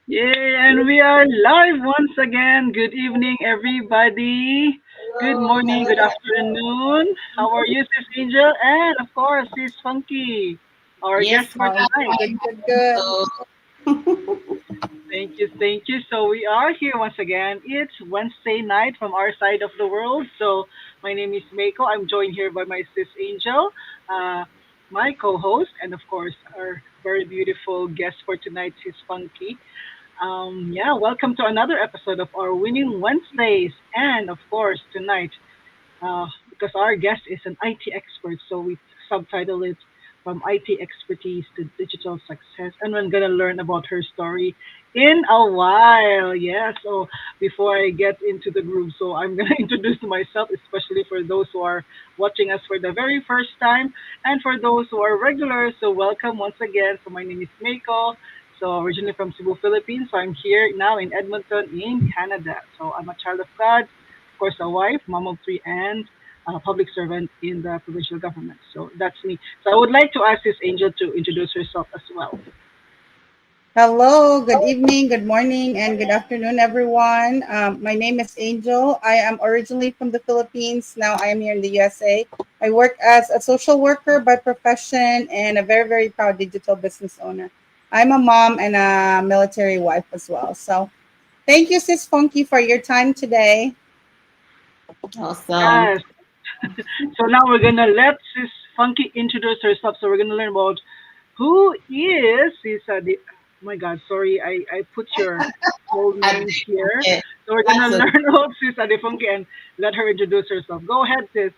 Yay, and we are live once again. Good evening, everybody. Good Hello, morning, good afternoon. How are you, Sis Angel? And of course, Sis Funky, our guest Yes, for hi, tonight. hi, Good. hello. Thank you, thank you. So we are here once again. It's Wednesday night from our side of the world. So my name is Mako. I'm joined here by my Sis Angel, uh, my co-host, and of course, our very beautiful guest for tonight, Sis Funky. Yeah, welcome to another episode of our Winning Wednesdays. And of course, tonight, because our guest is an IT expert, so we subtitle it From IT Expertise to Digital Success. And we're going to learn about her story in a while. Yeah, so before I get into the groove, so I'm going to introduce myself, especially for those who are watching us for the very first time. And for those who are regulars, so welcome once again. So my name is Meiko. So originally from Cebu, Philippines. So I'm here now in Edmonton, in Canada. So I'm a child of God, of course, a wife, mom of three, and a public servant in the provincial government. So that's me. So I would like to ask this angel to introduce herself as well. Hello, good evening, good morning, and good afternoon, everyone. My name is Angel. I am originally from the Philippines. Now I am here in the USA. I work as a social worker by profession and a very, very proud digital business owner. I'm a mom and a military wife as well. So thank you, Sis Funky, for your time today. Awesome. Yes. So now we're gonna let this funky introduce herself. So we're gonna learn about who is this. My God, sorry, I put your whole I names here. okay. So we're gonna That's a learn about Sis Adefunke and let her introduce herself. Go ahead, sis.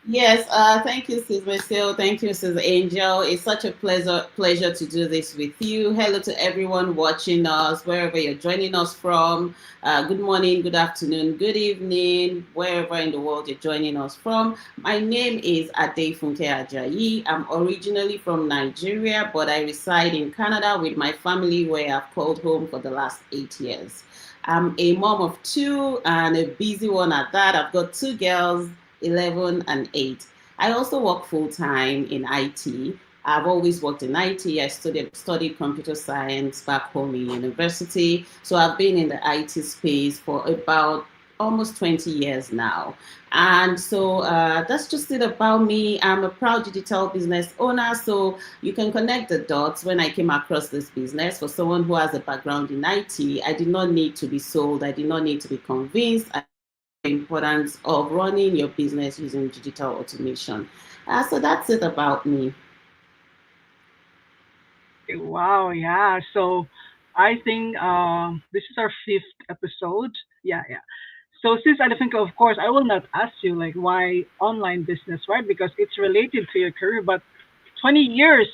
yes. Thank you, Sis Marcel. Thank you, Sis Angel. It's such a pleasure to do this with you. Hello to everyone watching us, wherever you're joining us from. Good morning, good afternoon, good evening, wherever in the world you're joining us from. My name is Adefunke Ajayi. I'm originally from Nigeria, but I reside in Canada with my family, where I've called home for the last 8 years. I'm a mom of two and a busy one at that. I've got two girls, 11 and 8. I also work full time in IT. I've always worked in IT. I studied computer science back home in university. So I've been in the IT space for about almost 20 years now. And so that's just it about me. I'm a proud digital business owner. So you can connect the dots. When I came across this business, for someone who has a background in IT, I did not need to be sold. I did not need to be convinced the importance of running your business using digital automation. So that's it about me. Wow, yeah. So I think this is our fifth episode. Yeah, yeah. So since I think, of course, I will not ask you like why online business, right? Because it's related to your career. But 20 years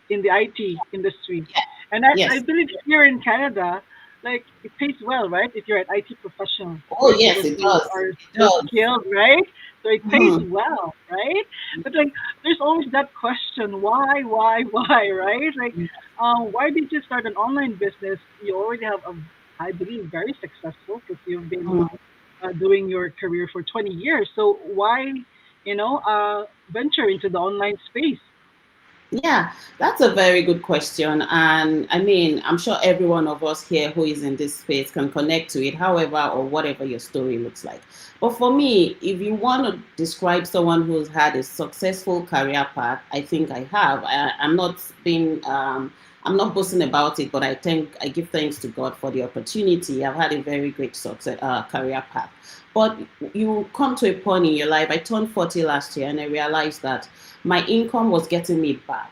in the IT industry, and I Yes. believe here in Canada, like it pays well, right? If you're an IT professional, of Oh, course, yes, because it you does. are It so does. skilled, right? So it pays Mhm. well, right? But like, there's always that question, why, right? Like, why did you start an online business? You already have a, I believe, very successful because you've been Mhm. doing your career for 20 years. So why, venture into the online space? Yeah, that's a very good question. And I mean, I'm sure every one of us here who is in this space can connect to it, however, or whatever your story looks like. But for me, if you want to describe someone who's had a successful career path, I think I have. I'm not boasting about it, but I give thanks to God for the opportunity. I've had a very great career path. But you come to a point in your life. I turned 40 last year, and I realized that my income was getting me bad.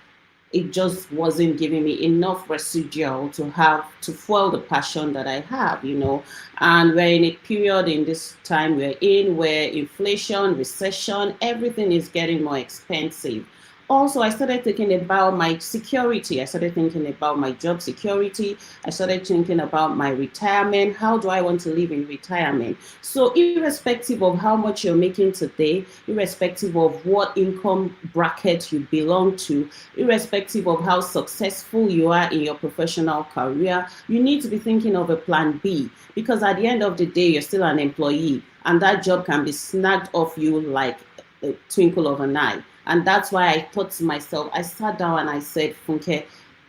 It just wasn't giving me enough residual to have to fuel the passion that I have. And we're in a period in this time we're in where inflation, recession, everything is getting more expensive. Also, I started thinking about my security. I started thinking about my job security. I started thinking about my retirement. How do I want to live in retirement? So, irrespective of how much you're making today, irrespective of what income bracket you belong to, irrespective of how successful you are in your professional career, you need to be thinking of a plan B, because at the end of the day, you're still an employee and that job can be snagged off you like a twinkle of an eye. And that's why I thought to myself, I sat down and I said, Funke,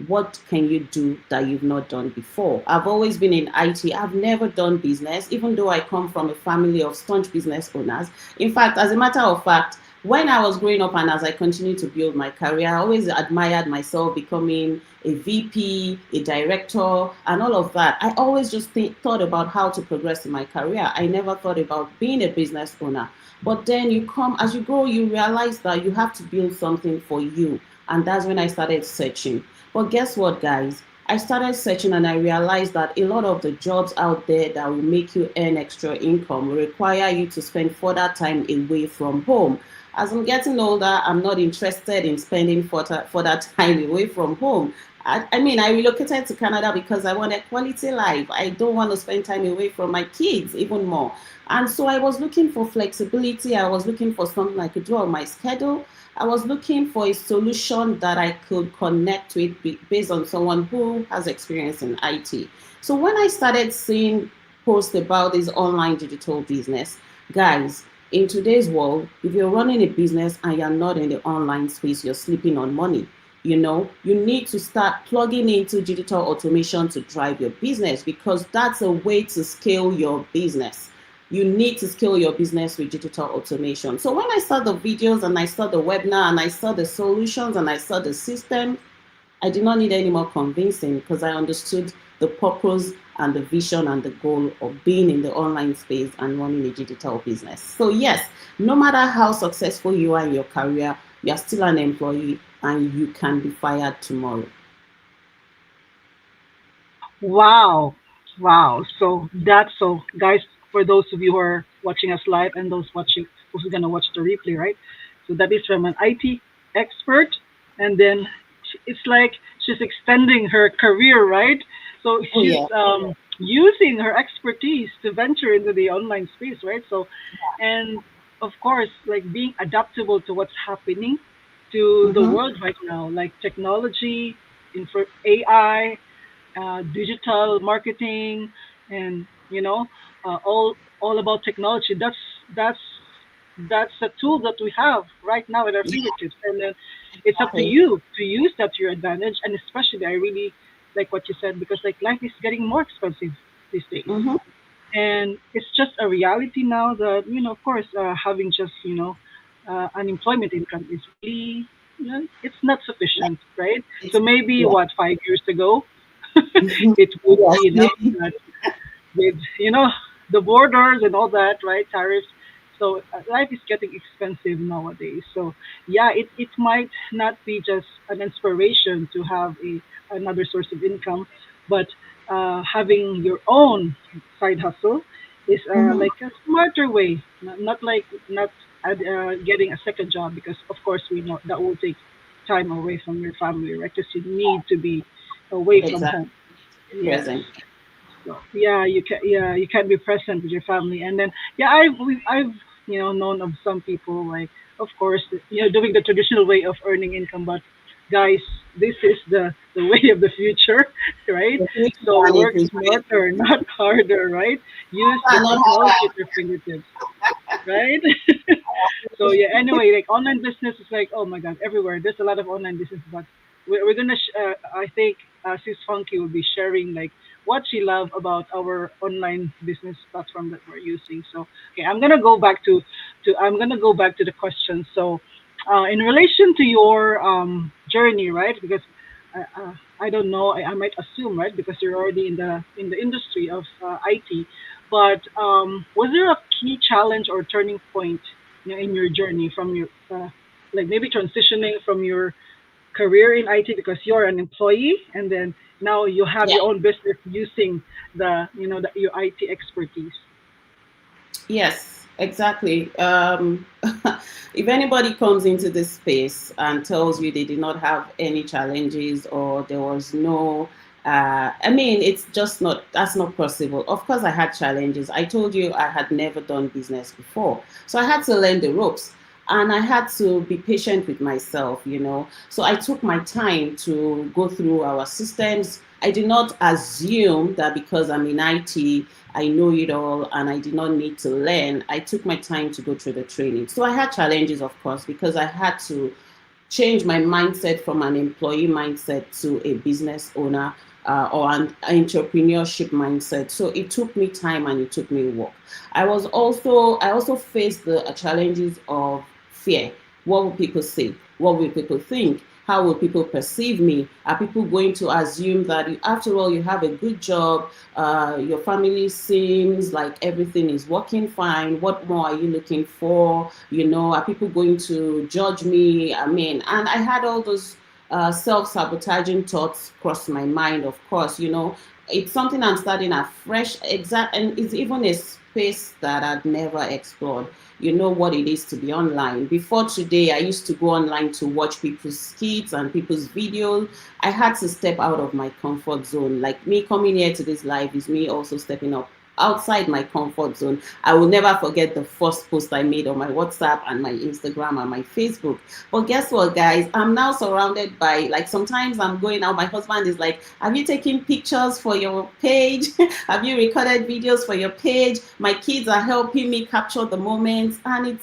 what can you do that you've not done before? I've always been in IT. I've never done business, even though I come from a family of staunch business owners. In fact, as a matter of fact, when I was growing up and as I continued to build my career, I always admired myself becoming a VP, a director, and all of that. I always just thought about how to progress in my career. I never thought about being a business owner. But then you come, as you grow, you realize that you have to build something for you. And that's when I started searching. But guess what, guys? I started searching and I realized that a lot of the jobs out there that will make you earn extra income will require you to spend further time away from home. As I'm getting older, I'm not interested in spending further time away from home. I mean, I relocated to Canada because I want a quality life. I don't want to spend time away from my kids even more. And so I was looking for flexibility. I was looking for something I could do on my schedule. I was looking for a solution that I could connect with based on someone who has experience in IT. So when I started seeing posts about this online digital business, guys, in today's world, if you're running a business and you're not in the online space, you're sleeping on money. You need to start plugging into digital automation to drive your business, because that's a way to scale your business. You need to scale your business with digital automation. So when I saw the videos and I saw the webinar and I saw the solutions and I saw the system, I did not need any more convincing, because I understood the purpose and the vision and the goal of being in the online space and running a digital business. So, yes, no matter how successful you are in your career, you're still an employee and you can be fired tomorrow. Wow. Wow. So that's so guys, for those of you who are watching us live and those watching who's gonna watch the replay, right? So that is from an IT expert, and then it's like she's extending her career, right? So Oh, she's yeah. using her expertise to venture into the online space, right? So, and of course, like being adaptable to what's happening to the Mm-hmm. world right now, like technology, info, AI, digital marketing, and all about technology. That's that's a tool that we have right now at our Yeah, fingertips, and then it's up to exactly. you to use that to your advantage. And especially, I really like what you said, because like life is getting more expensive these days, Mm-hmm. and it's just a reality now that of course, having just unemployment income is really, it's not Like, sufficient, right? So it's, maybe yeah. what, 5 years ago it would Yes, be enough, maybe. but with the borders and all that, right? Tariffs. So life is getting expensive nowadays. So yeah, it might not be just an inspiration to have a another source of income, but having your own side hustle is Mm-hmm. like a smarter way. Not like not getting a second job, because of course we know that will take time away from your family, right? Because you need to be away from Exactly. home. Yes. Present. So yeah, you can be present with your family, and then yeah, I've known of some people, like, of course, doing the traditional way of earning income, but guys, this is the way of the future, right? The future, So and it work is smarter, not harder, right? Use the harder, not technology harder. at your fingertips, right? So yeah, anyway, like online business is like, oh my god, everywhere. There's a lot of online business, but we're gonna. I think Sis Funky will be sharing like what she love about our online business platform that we're using. So okay, I'm gonna go back to the question. So, in relation to your journey, right? Because I don't know. I might assume, right? Because you're already in the industry of IT. But was there a key challenge or turning point, in your journey from your like maybe transitioning from your career in IT because you're an employee, and then now you have Yeah. your own business using your IT expertise. Yes. Exactly. If anybody comes into this space and tells you they did not have any challenges or there was no, I mean, it's just not, that's not possible. Of course, I had challenges. I told you I had never done business before. So I had to learn the ropes and I had to be patient with myself, you know. So I took my time to go through our systems. I did not assume that because I'm in IT, I know it all and I did not need to learn. I took my time to go through the training. So I had challenges, of course, because I had to change my mindset from an employee mindset to a business owner or an entrepreneurship mindset. So it took me time and it took me work. I also faced the challenges of fear. What will people say? What will people think? How will people perceive me? Are people going to assume that after all you have a good job, your family seems like everything is working fine? What more are you looking for? You know, are people going to judge me? I mean, and I had all those self-sabotaging thoughts cross my mind. Of course, you know, it's something I'm starting afresh. Exact, and it's even a space that I'd never explored. You know what it is to be online. Before today, I used to go online to watch people's skits and people's videos. I had to step out of my comfort zone. Like me coming here to this live is me also stepping up outside my comfort zone. I will never forget the first post I made on my WhatsApp and my Instagram and my Facebook. But guess what, guys? I'm now surrounded by, like, sometimes I'm going out. My husband is like, have you taken pictures for your page? Have you recorded videos for your page? My kids are helping me capture the moments. And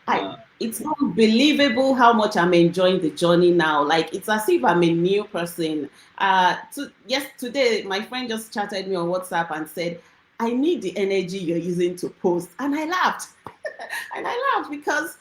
I, Wow. it's unbelievable how much I'm enjoying the journey now. Like, it's as if I'm a new person. Yes, today my friend just chatted me on WhatsApp and said, I need the energy you're using to post. And I laughed. And I laughed because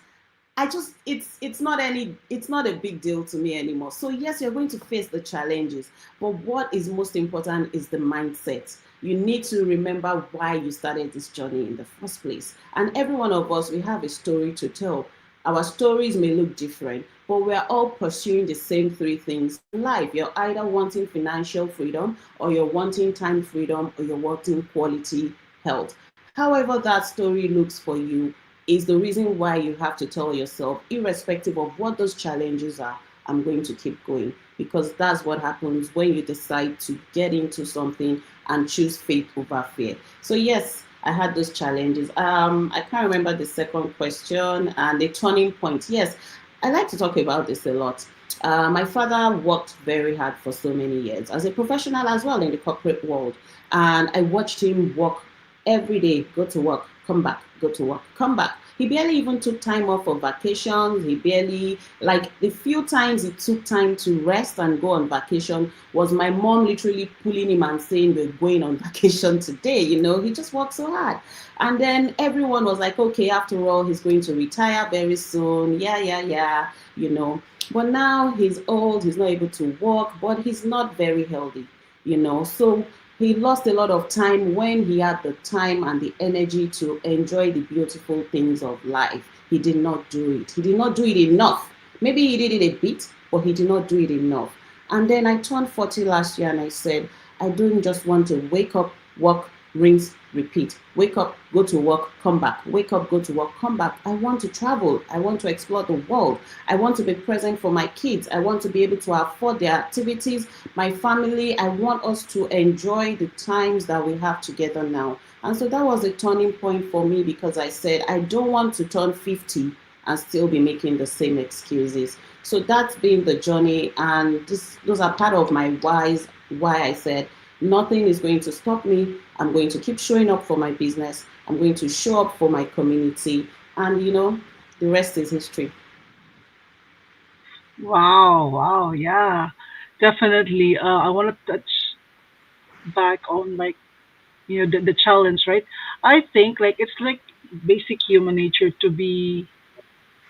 I just it's not a big deal to me anymore. So yes, you're going to face the challenges, but what is most important is the mindset. You need to remember why you started this journey in the first place. And every one of us, we have a story to tell. Our stories may look different, but we're all pursuing the same three things in life. You're either wanting financial freedom, or you're wanting time freedom, or you're wanting quality health. However, that story looks for you is the reason why you have to tell yourself, irrespective of what those challenges are, I'm going to keep going. Because that's what happens when you decide to get into something and choose faith over fear. So, yes, I had those challenges. I can't remember the second question and the turning point. Yes, I like to talk about this a lot. My father worked very hard for so many years as a professional as well in the corporate world. And I watched him work every day, go to work, come back, go to work, come back. He barely even took time off for vacations. He barely, like, the few times he took time to rest and go on vacation was my mom literally pulling him and saying, we're going on vacation today. You know, he just worked so hard. And then everyone was like, okay, after all, he's going to retire very soon. Yeah, yeah, yeah, you know. But now he's old, he's not able to walk, but he's not very healthy, you know. So he lost a lot of time when he had the time and the energy to enjoy the beautiful things of life. He did not do it. He did not do it enough. Maybe he did it a bit, but he did not do it enough. And then I turned 40 last year and I said, I don't just want to wake up, work, rinse, repeat. Wake up, go to work, come back. Wake up, go to work, come back. I want to travel. I want to explore the world. I want to be present for my kids. I want to be able to afford their activities, my family. I want us to enjoy the times that we have together now. And so that was a turning point for me because I said, I don't want to turn 50 and still be making the same excuses. So that's been the journey. And those are part of my whys, why I said, nothing is going to stop me. I'm going to keep showing up for my business. I'm going to show up for my community. And, you know, the rest is history. Wow, wow, yeah. Definitely. I want to touch back on like the challenge, right? I think like it's like basic human nature to be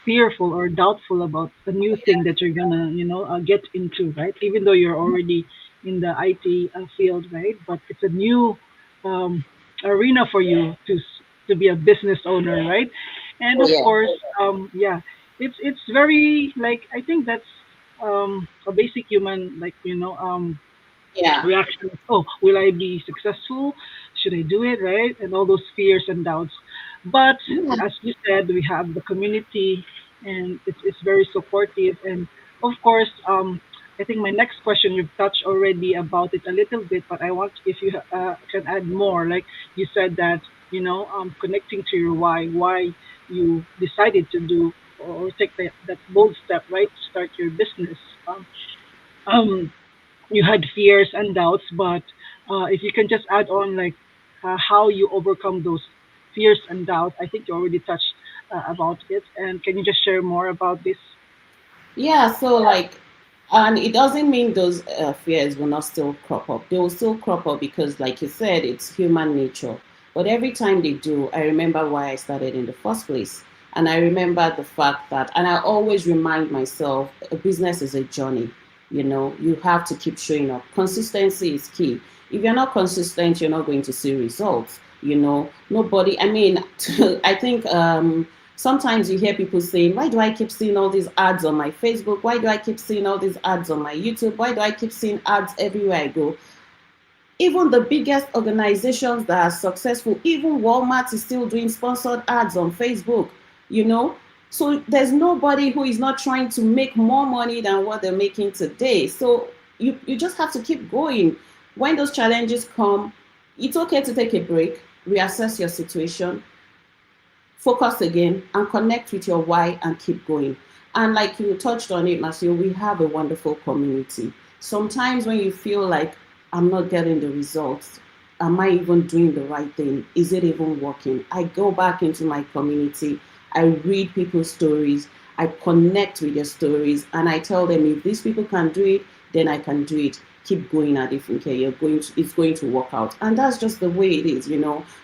fearful or doubtful about the new thing that you're gonna get into, right? Even though you're already in the IT field, right? But it's a new um, arena for you to be a business owner, right? And Oh, of yeah. course, yeah, it's very like I think that's a basic human like Yeah. reaction. Oh, will I be successful? Should I do it, right? And all those fears and doubts. But Yeah. as you said, we have the community, and it's very supportive. And of course, I think my next question, you've touched already about it a little bit, but I want if you can add more. Like you said that connecting to your why you decided to do or take that bold step, right? Start your business. Um, um, you had fears and doubts, but if you can just add on like how you overcome those fears and doubts, I think you already touched about it. And can you just share more about this? Yeah, so like, and it doesn't mean those fears will not still crop up. They will still crop up because, like you said, it's human nature. But every time they do, I remember why I started in the first place. And I remember the fact that, and I always remind myself, a business is a journey. You have to keep showing up. Consistency is key. If you're not consistent, you're not going to see results. Nobody, I mean, I think sometimes you hear people saying, why do I keep seeing all these ads on my Facebook? Why do I keep seeing all these ads on my YouTube? Why do I keep seeing ads everywhere I go? Even the biggest organizations that are successful, even Walmart is still doing sponsored ads on Facebook, you know? So there's nobody who is not trying to make more money than what they're making today. So you just have to keep going. When those challenges come, it's okay to take a break, reassess your situation, focus again, and connect with your why and keep going. And like you touched on it, Marcio, we have a wonderful community. Sometimes when you feel like I'm not getting the results, am I even doing the right thing? Is it even working? I go back into my community, I read people's stories, I connect with their stories, and I tell them if these people can do it, then I can do it. Keep going at Adefunke. It's going to work out. And that's just the way it is.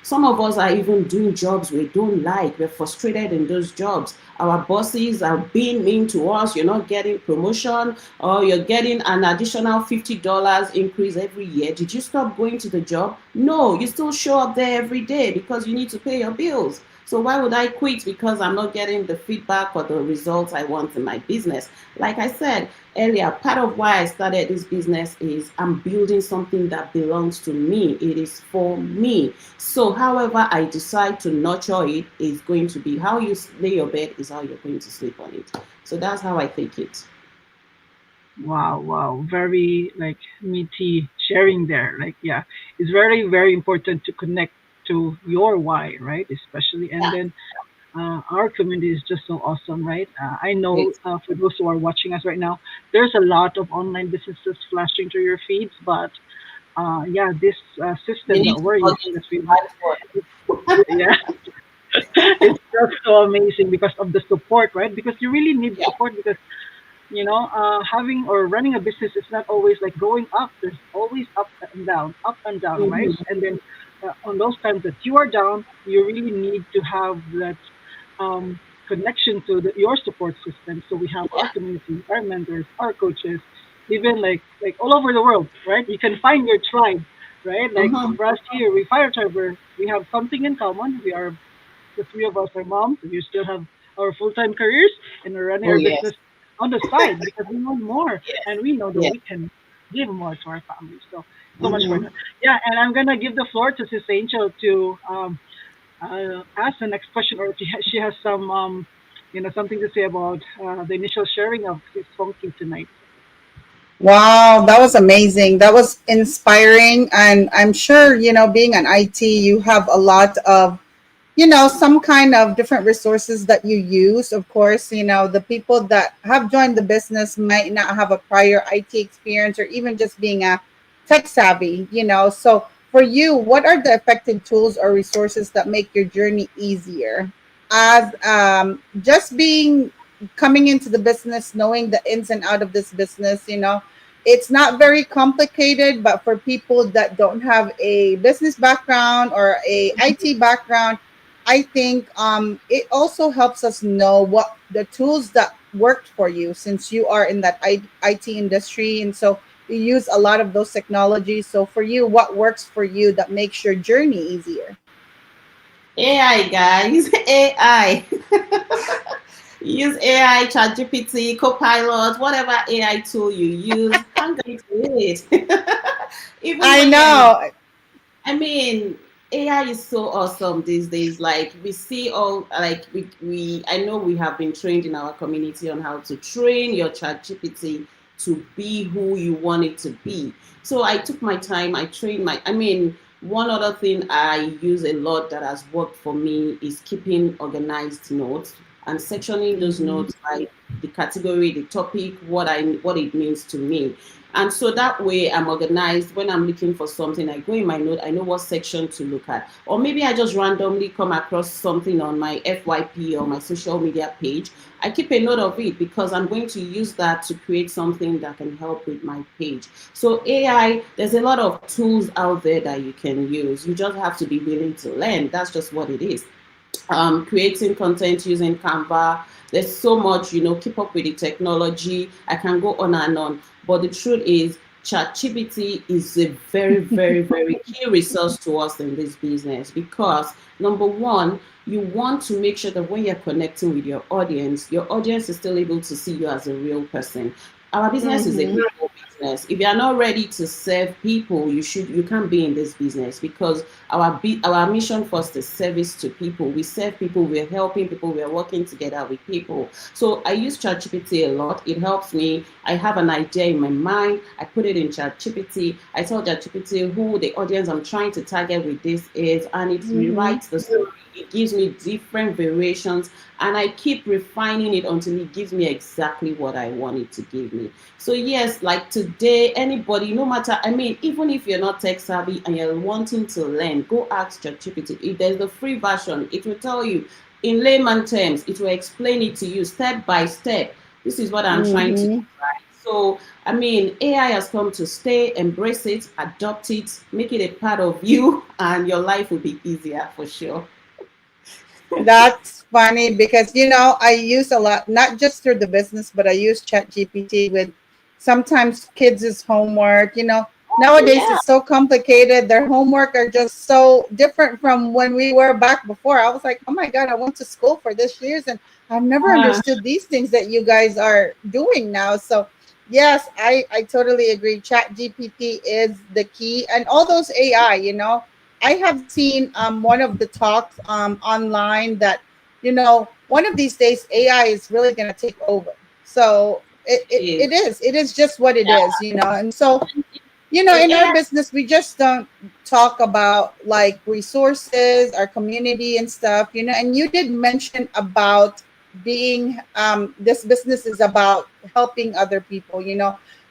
Some of us are even doing jobs we don't like. We're frustrated in those jobs. Our bosses are being mean to us. You're not getting promotion, or you're getting an additional $50 increase every year. Did you stop going to the job? No, you still show up there every day because you need to pay your bills. So why would I quit because I'm not getting the feedback or the results I want in my business? Like I said earlier, part of why I started this business is I'm building something that belongs to me. It is for me. So however I decide to nurture it is going to be how you lay your bed is how you're going to sleep on it. So that's how I take it. Wow, wow, very like meaty sharing there. Like, yeah, it's very, very important to connect to your why, right? Especially, and Yeah, then our community is just so awesome, right? I know great. for those who are watching us right now, there's a lot of online businesses flashing through your feeds, but yeah, this You system need that to we're log using, into that the we, right one. yeah, it's just so amazing because of the support, right? Because you really need Yeah. support because having or running a business is not always like going up. There's always up and down, right? Mm-hmm. And then on those times that you are down, you really need to have that um, connection to your support system. So we have our Yeah. community, our mentors, our coaches, even like all over the world, right? You can find your tribe, right? Like Mm-hmm. for us here, we Fire Tribe, we have something in common. We are the three of us are moms, and we still have our full time careers, and we're running Oh our yes. business on the side because we want more, Yes. and we know that Yes. we can give more to our families. So, so much for Mm-hmm. that. Yeah, and I'm gonna give the floor to Sis Angel to ask the next question, or if she has some something to say about the initial sharing of Sis Funky tonight. Wow, that was amazing. That was inspiring. And I'm sure, being an IT, you have a lot of some kind of different resources that you use. Of course, the people that have joined the business might not have a prior IT experience or even just being a tech savvy. So for you, what are the effective tools or resources that make your journey easier? As just being coming into the business, knowing the ins and out of this business, it's not very complicated, but for people that don't have a business background or a IT background, I think it also helps us know what the tools that worked for you, since you are in that IT industry. And so you use a lot of those technologies. So for you, what works for you that makes your journey easier? AI guys, AI. Use AI, ChatGPT, Copilot, whatever AI tool you use, hang on to it. Even I when you're in, know. I mean, AI is so awesome these days. Like we see all like we I know we have been trained in our community on how to train your chat GPT to be who you want it to be. So I took my time, I trained my I mean, one other thing I use a lot that has worked for me is keeping organized notes and sectioning those Mm-hmm. notes by the category, the topic, what it means to me. And so that way I'm organized. When I'm looking for something, I go in my note, I know what section to look at. Or maybe I just randomly come across something on my FYP or my social media page. I keep a note of it because I'm going to use that to create something that can help with my page. So AI, there's a lot of tools out there that you can use. You just have to be willing to learn. That's just what it is. Creating content using Canva. There's so much, keep up with the technology. I can go on and on. But the truth is, ChatGPT is a very, very, very key resource to us in this business because number one, you want to make sure that when you're connecting with your audience is still able to see you as a real person. Our business is a Mm-hmm. people business. If you are not ready to serve people, you can't be in this business because our mission first is service to people. We serve people, we're helping people, we're working together with people. So I use ChatGPT a lot. It helps me. I have an idea in my mind. I put it in ChatGPT. I tell ChatGPT who the audience I'm trying to target with this is, and it Mm-hmm. rewrites the story. It gives me different variations, and I keep refining it until it gives me exactly what I want it to give me. So yes, like today, anybody, no matter, I mean, even if you're not tech savvy and you're wanting to learn, go ask ChatGPT. If there's the free version, it will tell you in layman terms, it will explain it to you step by step. This is what I'm trying to do, Mm-hmm. right? So, I mean, AI has come to stay, embrace it, adopt it, make it a part of you, and your life will be easier for sure. That's funny because I use a lot, not just through the business, but I use Chat GPT with sometimes kids' homework. Oh, Nowadays yeah. it's so complicated. Their homework are just so different from when we were back before. I was like, oh my god, I went to school for this years and I've never Uh, understood these things that you guys are doing now. So yes, I totally agree. Chat GPT is the key, and all those AI. I have seen one of the talks online that one of these days AI is really going to take over. So it, it it, is. it is it is just what it is, and so in our AI, business we just don't talk about like resources, our community and stuff, and you did mention about being this business is about helping other people.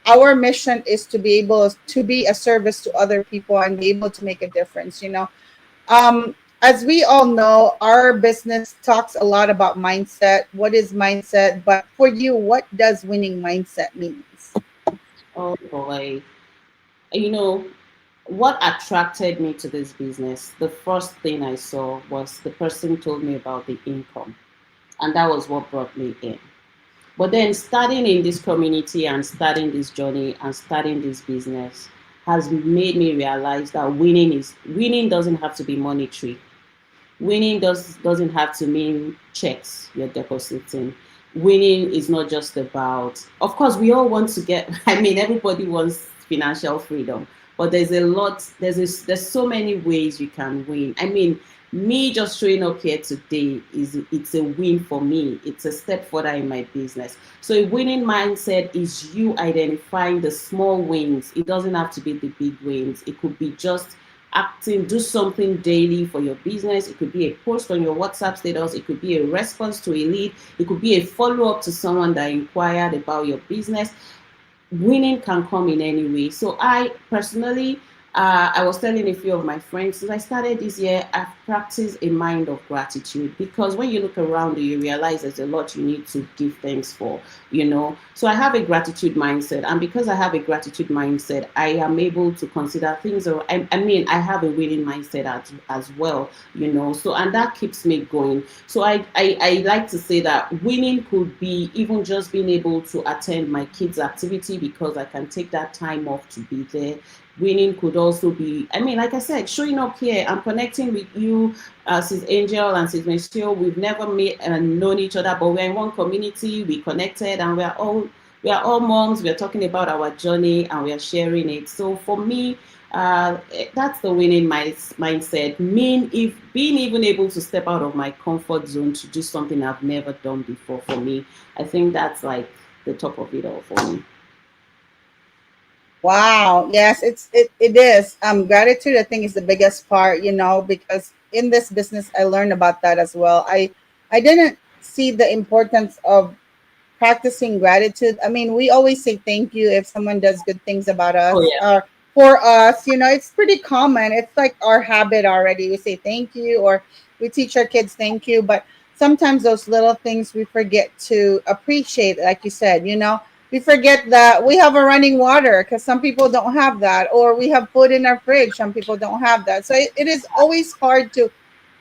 Our mission is to be able to be a service to other people and be able to make a difference. As we all know, our business talks a lot about mindset. What is mindset? But for you, what does winning mindset means? oh boy. You know, what attracted me to this business, the first thing I saw was the person told me about the income, and that was what brought me in. But then starting in this community and starting this journey and starting this business has made me realize that winning doesn't have to be monetary. Winning doesn't have to mean checks you're depositing. Winning is not just about, of course, we all want to get, I mean, everybody wants financial freedom, but there's so many ways you can win. I mean, me just showing up here today it's a win for me. It's a step further in my business. So a winning mindset is you identifying the small wins. It doesn't have to be the big wins. It could be just acting, do something daily for your business. It could be a post on your WhatsApp status. It could be a response to a lead. It could be a follow up to someone that inquired about your business. Winning can come in any way. So I personally, I was telling a few of my friends, since I started this year, I've practiced a mind of gratitude because when you look around you, you realize there's a lot you need to give thanks for. So I have a gratitude mindset. And because I have a gratitude mindset, I am able to consider things, or I mean, I have a winning mindset as well. So, and that keeps me going. So I like to say that winning could be even just being able to attend my kids' activity because I can take that time off to be there. Winning could also be, I mean, like I said, showing up here. I'm connecting with you, Sis Angel and Sis Michelle. We've never met and known each other, but we're in one community. We connected, and we are all moms. We are talking about our journey and we are sharing it. So for me, That's the winning mindset. Mean if being even able to step out of my comfort zone to do something I've never done before for me, I think that's like the top of it all for me. Wow. Yes, it is. Gratitude I think is the biggest part, because in this business I learned about that as well. I didn't see the importance of practicing gratitude. I mean, we always say thank you if someone does good things about Oh us yeah, or for us. It's pretty common. It's like our habit already. We say thank you or we teach our kids thank you, but sometimes those little things we forget to appreciate, like you said, we forget that we have a running water because some people don't have that, or we have food in our fridge. Some people don't have that. So it is always hard to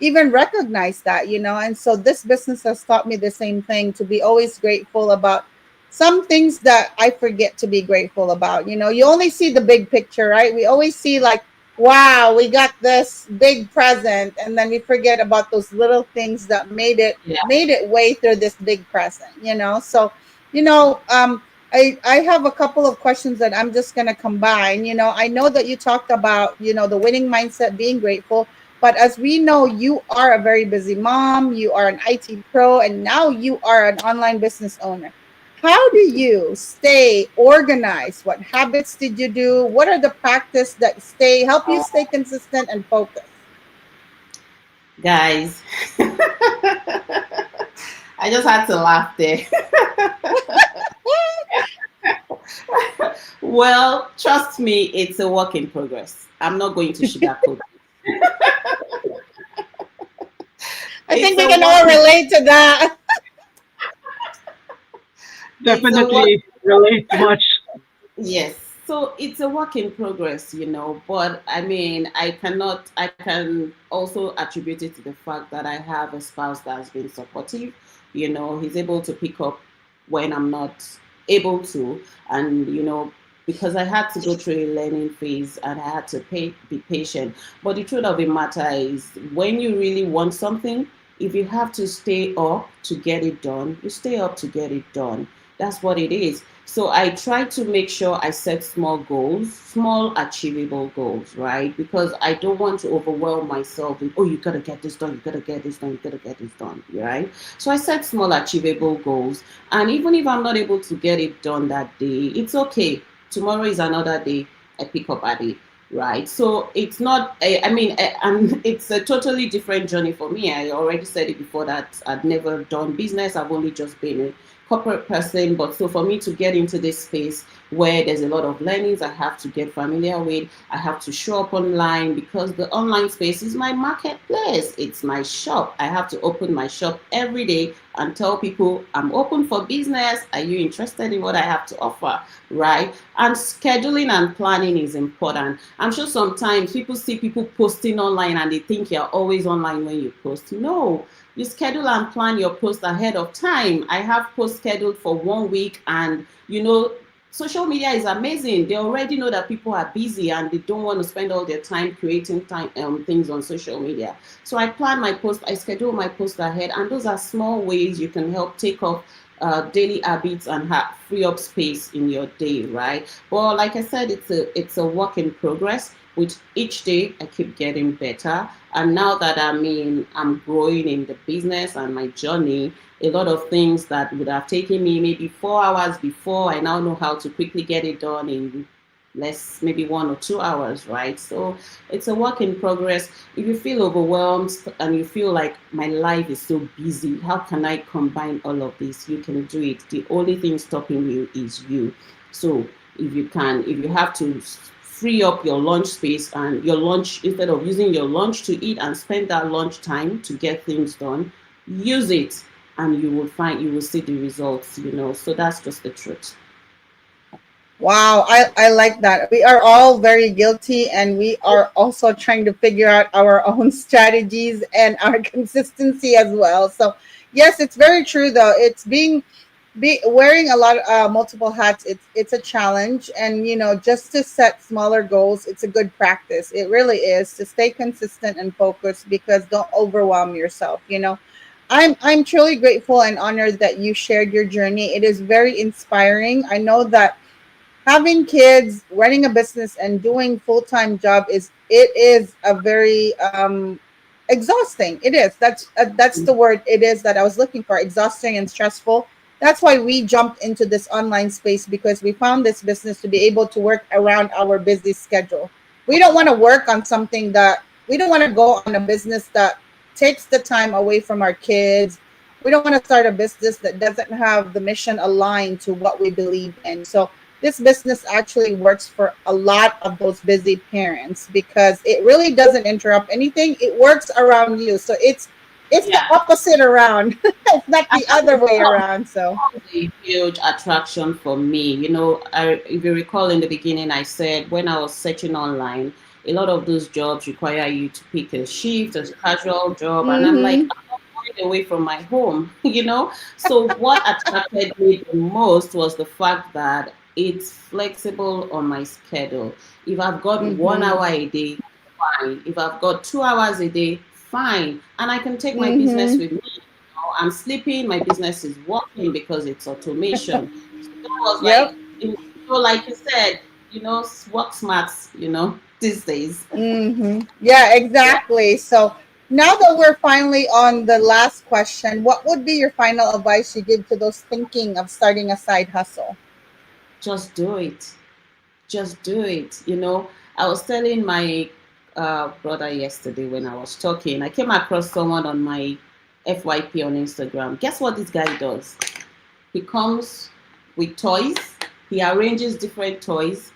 even recognize that, and so this business has taught me the same thing, to be always grateful about some things that I forget to be grateful about. You only see the big picture, right? We always see like, wow, we got this big present, and then we forget about those little things that yeah, made it way through this big present, so you know um I have a couple of questions that I'm just going to combine. I know that you talked about, the winning mindset, being grateful, but as we know, you are a very busy mom, you are an IT pro, and now you are an online business owner. How do you stay organized? What habits did you do? What are the practice that stay help you stay consistent and focused? guys. I just had to laugh there. Well, trust me, it's a work in progress. I'm not going to sugarcoat. I think It's we a can work all in relate to that. it's a work Definitely relate much. Yes. So it's a work in progress, but I mean, I can also attribute it to the fact that I have a spouse that's been supportive. He's able to pick up when I'm not able to. And, because I had to go through a learning phase and I had to be patient. But the truth of the matter is, when you really want something, if you have to stay up to get it done, you stay up to get it done. That's what it is. So I try to make sure I set small goals, small achievable goals, right? Because I don't want to overwhelm myself with, oh, you gotta get this done, you gotta get this done, you gotta get this done, right? So I set small achievable goals. And even if I'm not able to get it done that day, it's okay. Tomorrow is another day. I pick up at it, right? So it's not, I mean, and it's a totally different journey for me. I already said it before that I'd never done business. I've only just been a corporate person. But so for me to get into this space where there's a lot of learnings I have to get familiar with, I have to show up online because the online space is my marketplace. It's my shop. I have to open my shop every day and tell people I'm open for business. Are you interested in what I have to offer? Right? And scheduling and planning is important. I'm sure sometimes people see people posting online and they think you're always online when you post. No, you schedule and plan your post ahead of time. I have posts scheduled for 1 week, and social media is amazing. They already know that people are busy and they don't want to spend all their time creating things on social media. So I plan my post, I schedule my post ahead, and those are small ways you can help take off daily habits and free up space in your day, right? Well, like I said, it's a work in progress. With each day, I keep getting better, and now that I'm growing in the business and my journey, a lot of things that would have taken me maybe 4 hours before, I now know how to quickly get it done in less, maybe 1 or 2 hours, right? So it's a work in progress. If you feel overwhelmed and you feel like my life is so busy, how can I combine all of this? You can do it. The only thing stopping you is you. So if you have to free up your lunch space and your lunch, instead of using your lunch to eat and spend that lunch time to get things done, use it, and you will see the results. So that's just the truth. Wow, I like that. We are all very guilty, and we are also trying to figure out our own strategies and our consistency as well. So, yes, it's very true though. It's wearing a lot multiple hats. It's a challenge, and just to set smaller goals, it's a good practice. It really is, to stay consistent and focused, because don't overwhelm yourself. I'm truly grateful and honored that you shared your journey. It is very inspiring. I know that having kids, running a business, and doing full time job is a very exhausting. It is. That's the word. It is that I was looking for. Exhausting and stressful. That's why we jumped into this online space because we found this business to be able to work around our busy schedule. We don't want to work on something that we don't want to go on a business that takes the time away from our kids. We don't want to start a business that doesn't have the mission aligned to what we believe in. So this business actually works for a lot of those busy parents because it really doesn't interrupt anything. It works around you. So it's the Yeah. opposite around. It's not And the that other way becomes around. So a huge attraction for me. If you recall in the beginning, I said when I was searching online, a lot of those jobs require you to pick a shift, a casual job, and I'm like, mm-hmm. I'm not going away from my home, you know. So what attracted me the most was the fact that it's flexible on my schedule. If I've got one Mm-hmm. hour a day, fine. If I've got 2 hours a day, fine, and I can take my business Mm-hmm. with me. I'm sleeping, my business is working because it's automation. So that was like, Yep. like you said, work smart, these days. Mm-hmm. Yeah, Yeah, exactly. So now that we're finally on the last question, what would be your final advice you give to those thinking of starting a side hustle? just do it. Just do it. I was telling my brother yesterday when I was talking, I came across someone on my FYP on Instagram. Guess what this guy does? He comes with toys, he arranges different toys,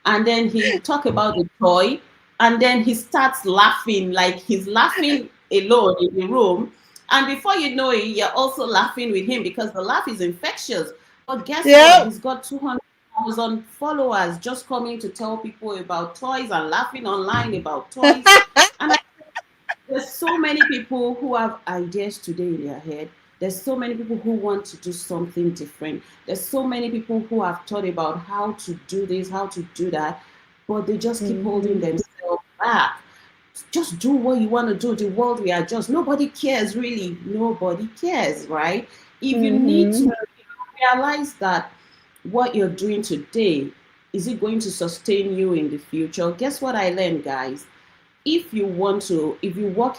and then he talk about the toy, and then he starts laughing, like he's laughing alone in the room, and before you know it, you're also laughing with him because the laugh is infectious. But guess what? Yep. He's got 200,000 followers just coming to tell people about toys and laughing online about toys. And there's so many people who have ideas today in their head. There's so many people who want to do something different. There's so many people who have thought about how to do this, how to do that, but they just keep holding Mm-hmm. themselves back. Just do what you want to do. The world we are just nobody cares really. Nobody cares, right? If you need Mm-hmm. to realize that what you're doing today, is it going to sustain you in the future? Guess what I learned, guys? If you work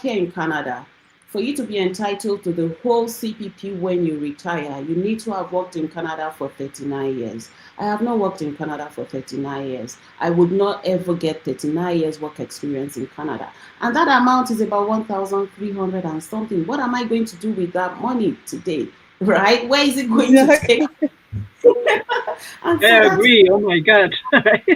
here in Canada, for you to be entitled to the whole CPP when you retire, you need to have worked in Canada for 39 years. I have not worked in Canada for 39 years. I would not ever get 39 years work experience in Canada. And that amount is about 1,300 and something. What am I going to do with that money today? Right? Where is it going to take? And I so that's agree. Oh my God.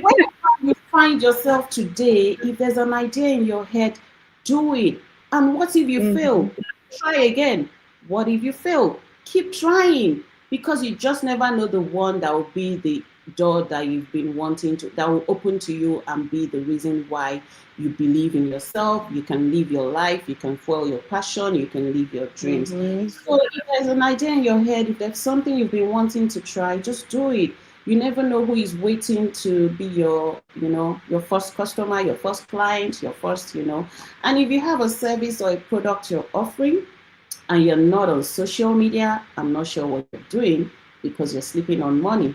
whenever you find yourself today, if there's an idea in your head, do it. And what if you Mm-hmm. fail? Try again. What if you fail? Keep trying because you just never know the one that will be the door that you've been wanting to, that will open to you and be the reason why you believe in yourself. You can live your life, you can follow your passion, you can live your dreams. Mm-hmm. So if there's an idea in your head, if there's something you've been wanting to try, just do it. You never know who is waiting to be your first customer, your first client, your first. And if you have a service or a product you're offering and you're not on social media, I'm not sure what you're doing because you're sleeping on money.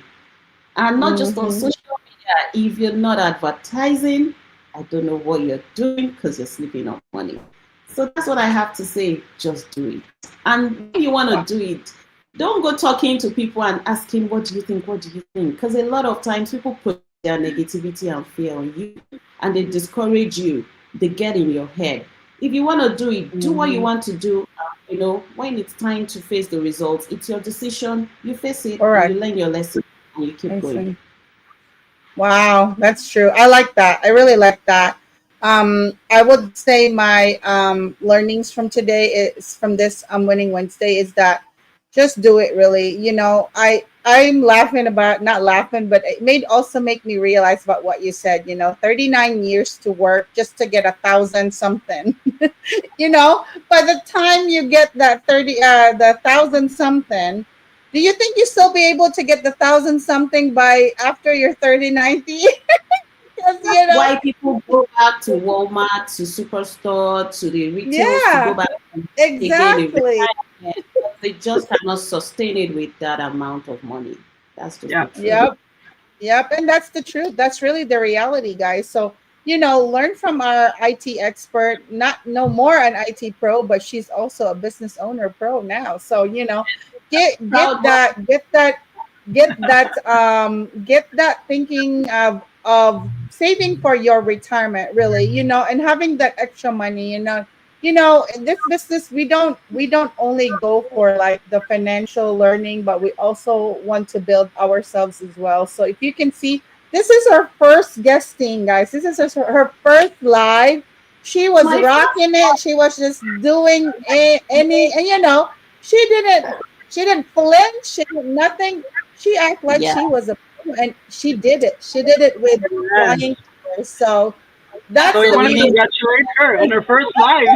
And not just on Mm-hmm. social media, if you're not advertising, I don't know what you're doing because you're sleeping on money. So that's what I have to say. Just do it. And when you want to Wow. do it, don't go talking to people and asking, what do you think? What do you think? Because a lot of times people project their negativity and fear on you and they discourage you. They get in your head. If you want to do it, do what you Mm-hmm. want to do. When it's time to face the results, it's your decision. You face it and you Correct. learn your lesson and you keep I going. see. Wow, that's true. I like that. I really like that. I would say my learnings from today is from this Winning Wednesday is that just do it. Really, I'm laughing about not laughing, but it made also make me realize about what you said. 39 years to work just to get 1,000 something. By the time you get that the 1,000 something, do you think you still be able to get the 1,000 something by after your 30-90? Because That's why people go back to Walmart, to Superstore, to the retails to go yeah, back and again in exactly. retirement. They just cannot sustain it with that amount of money. That's just Yeah. the truth. Yep. Yep, and that's the truth. That's really the reality, guys. So, learn from our IT expert, not no more an IT pro, but she's also a business owner pro now. So, get Proud get mom. that get that get that thinking of saving for your retirement, really, and having that extra money, in this business we don't only go for like the financial learning, but we also want to build ourselves as well. So if you can see, this is her first guesting, guys. This is her first live. She was My rocking first it. She was just doing any, and she didn't flinch. She did nothing. She acted like yeah. she was a pro, and she did it with Yes. flying colors. So So that's we So the want we to need congratulate her on her first live.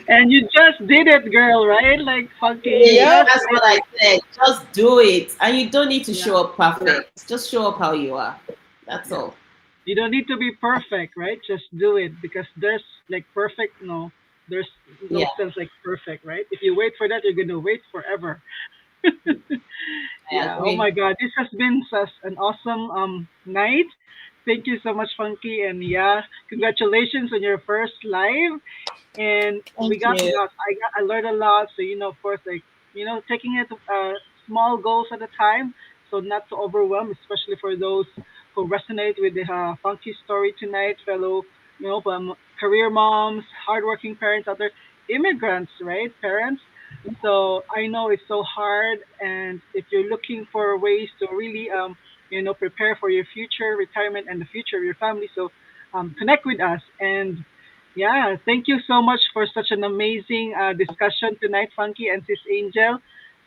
And you just did it, girl, right? Like Funky, you hey, yep. just that's did what I it. said. Just do it. And you don't need to Yeah, show up perfect. Just show up how you are. That's yeah. all. You don't need to be perfect, right? Just do it because there's like perfect, no, there's Yeah, no sense like perfect, right? If you wait for that, you're gonna wait forever. I Yeah. Oh agree. my God, this has been such an awesome night. Thank you so much, Funky, and yeah, congratulations on your first live. And we Thank got you. lots. I learned a lot. So of course, like taking it small goals at a time, so not to overwhelm, especially for those who resonate with the funky story tonight, fellow career moms, hardworking parents out there, immigrants, right, parents. So I know it's so hard, and if you're looking for ways to really prepare for your future retirement and the future of your family, so connect with us. And yeah, thank you so much for such an amazing discussion tonight, Funky and Sis Angel.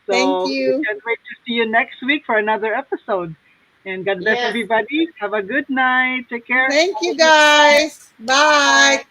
Thank So we you. can't wait to see you next week for another episode. And God bless Yes. everybody. Have a good night. Take care. Thank you, guys. Bye.